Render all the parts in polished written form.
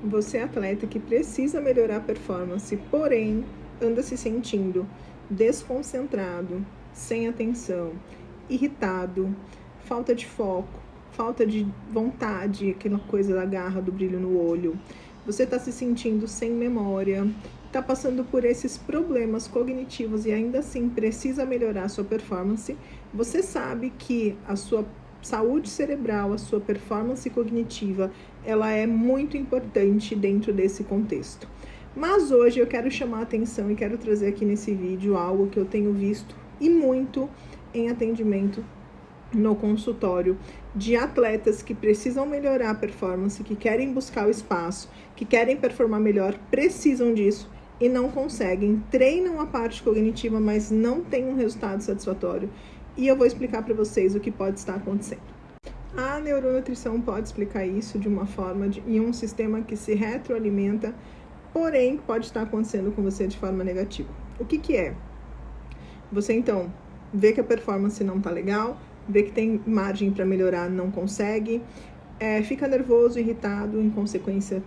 Você é atleta que precisa melhorar a performance, porém anda se sentindo desconcentrado, sem atenção, irritado, falta de foco, falta de vontade, aquela coisa da garra, do brilho no olho. Você está se sentindo sem memória, está passando por esses problemas cognitivos e ainda assim precisa melhorar a sua performance. Você sabe que a sua saúde cerebral, a sua performance cognitiva, ela é muito importante dentro desse contexto. Mas hoje eu quero chamar a atenção e quero trazer aqui nesse vídeo algo que eu tenho visto e muito em atendimento no consultório de atletas que precisam melhorar a performance, que querem buscar o espaço, que querem performar melhor, precisam disso e não conseguem, treinam a parte cognitiva, mas não têm um resultado satisfatório. E eu vou explicar para vocês o que pode estar acontecendo. A neuronutrição pode explicar isso de uma forma em um sistema que se retroalimenta, porém pode estar acontecendo com você de forma negativa. O que é? Você então vê que a performance não está legal, vê que tem margem para melhorar, não consegue, fica nervoso, irritado, em consequência,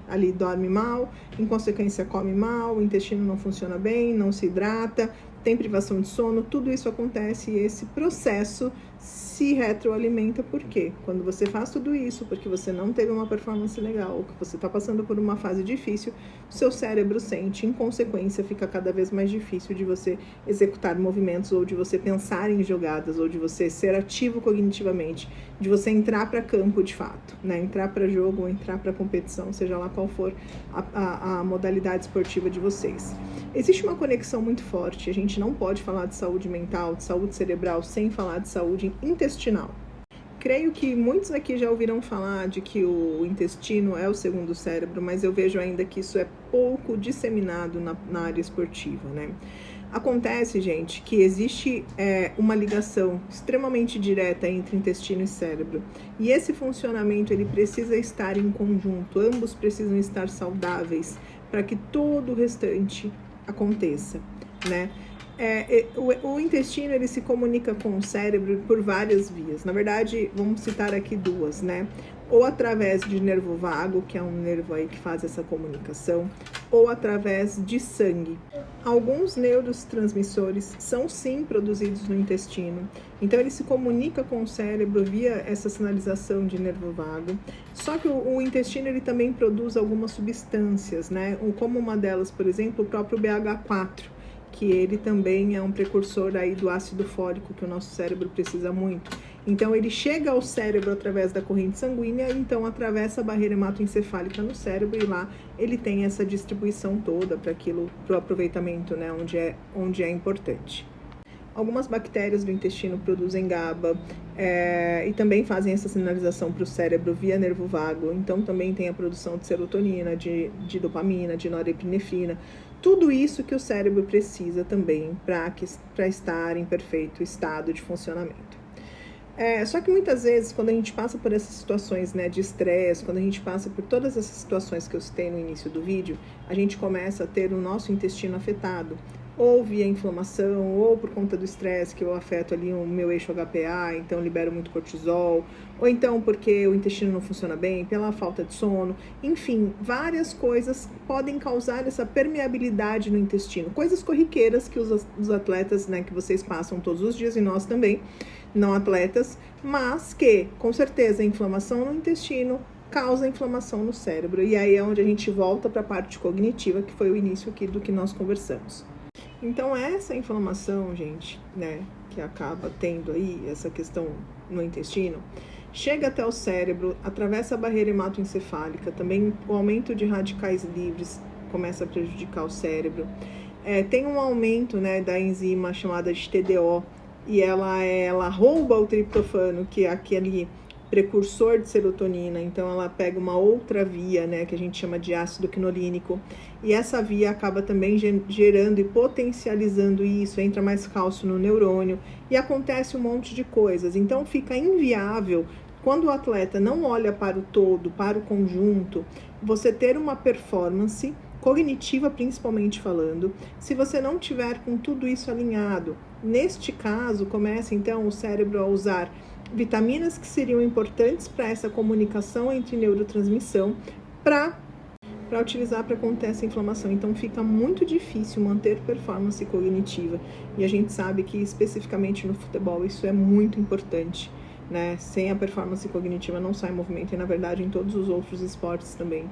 ali dorme mal, em consequência come mal, o intestino não funciona bem, não se hidrata, tem privação de sono, tudo isso acontece e esse processo se retroalimenta. Por quê? Quando você faz tudo isso, porque você não teve uma performance legal, ou que você está passando por uma fase difícil, seu cérebro sente, em consequência, fica cada vez mais difícil de você executar movimentos, ou de você pensar em jogadas, ou de você ser ativo cognitivamente, de você entrar para campo de fato, entrar para jogo, ou entrar para competição, seja lá qual for a modalidade esportiva de vocês. Existe uma conexão muito forte, a gente não pode falar de saúde mental, de saúde cerebral, sem falar de saúde intestinal. Creio que muitos aqui já ouviram falar de que o intestino é o segundo cérebro, mas eu vejo ainda que isso é pouco disseminado na área esportiva, Acontece, gente, que existe uma ligação extremamente direta entre intestino e cérebro. E esse funcionamento, ele precisa estar em conjunto, ambos precisam estar saudáveis para que todo o restante aconteça, O intestino, ele se comunica com o cérebro por várias vias. Na verdade, vamos citar aqui duas, Ou através de nervo vago, que é um nervo aí que faz essa comunicação, ou através de sangue. Alguns neurotransmissores são sim produzidos no intestino, então ele se comunica com o cérebro via essa sinalização de nervo vago. Só que o intestino, ele também produz algumas substâncias, Como uma delas, por exemplo, o próprio BH4, que ele também é um precursor aí do ácido fólico, que o nosso cérebro precisa muito. Então, ele chega ao cérebro através da corrente sanguínea, então atravessa a barreira hematoencefálica no cérebro e lá ele tem essa distribuição toda para o aproveitamento, onde é importante. Algumas bactérias do intestino produzem GABA e também fazem essa sinalização para o cérebro via nervo vago. Então, também tem a produção de serotonina, de dopamina, de norepinefrina. Tudo isso que o cérebro precisa também para estar em perfeito estado de funcionamento. Só que muitas vezes, quando a gente passa por essas situações de estresse, quando a gente passa por todas essas situações que eu citei no início do vídeo, a gente começa a ter o nosso intestino afetado, ou via inflamação, ou por conta do estresse, que eu afeto ali o meu eixo HPA, então libero muito cortisol, ou então porque o intestino não funciona bem, pela falta de sono, enfim, várias coisas podem causar essa permeabilidade no intestino, coisas corriqueiras que os atletas, que vocês passam todos os dias, e nós também, não atletas, mas que, com certeza, a inflamação no intestino causa inflamação no cérebro, e aí é onde a gente volta para a parte cognitiva, que foi o início aqui do que nós conversamos. Então, essa inflamação, gente, que acaba tendo aí essa questão no intestino, chega até o cérebro, atravessa a barreira hematoencefálica, também o aumento de radicais livres começa a prejudicar o cérebro. Tem um aumento, da enzima chamada de TDO, e ela rouba o triptofano, que é aquele precursor de serotonina, então ela pega uma outra via, que a gente chama de ácido quinolínico, e essa via acaba também gerando e potencializando isso, entra mais cálcio no neurônio, e acontece um monte de coisas, então fica inviável, quando o atleta não olha para o todo, para o conjunto, você ter uma performance cognitiva, principalmente falando, se você não tiver com tudo isso alinhado. Neste caso, começa então o cérebro a usar vitaminas que seriam importantes para essa comunicação entre neurotransmissão, para para utilizar para conter essa inflamação. Então fica muito difícil manter performance cognitiva. E a gente sabe que especificamente no futebol isso é muito importante, né? Sem a performance cognitiva não sai movimento, e na verdade em todos os outros esportes também.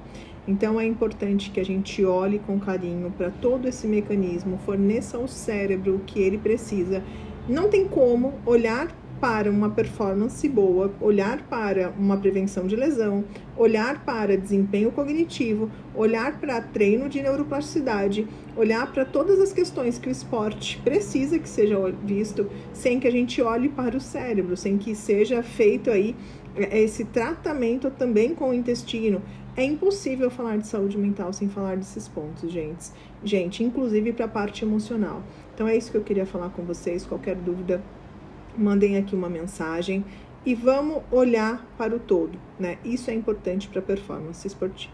Então é importante que a gente olhe com carinho para todo esse mecanismo, forneça ao cérebro o que ele precisa. Não tem como olhar para uma performance boa, olhar para uma prevenção de lesão, olhar para desempenho cognitivo, olhar para treino de neuroplasticidade, olhar para todas as questões que o esporte precisa que seja visto, sem que a gente olhe para o cérebro, sem que seja feito aí esse tratamento também com o intestino. É impossível falar de saúde mental sem falar desses pontos, gente, inclusive para a parte emocional. Então é isso que eu queria falar com vocês. Qualquer dúvida, mandem aqui uma mensagem e vamos olhar para o todo, né? Isso é importante para a performance esportiva.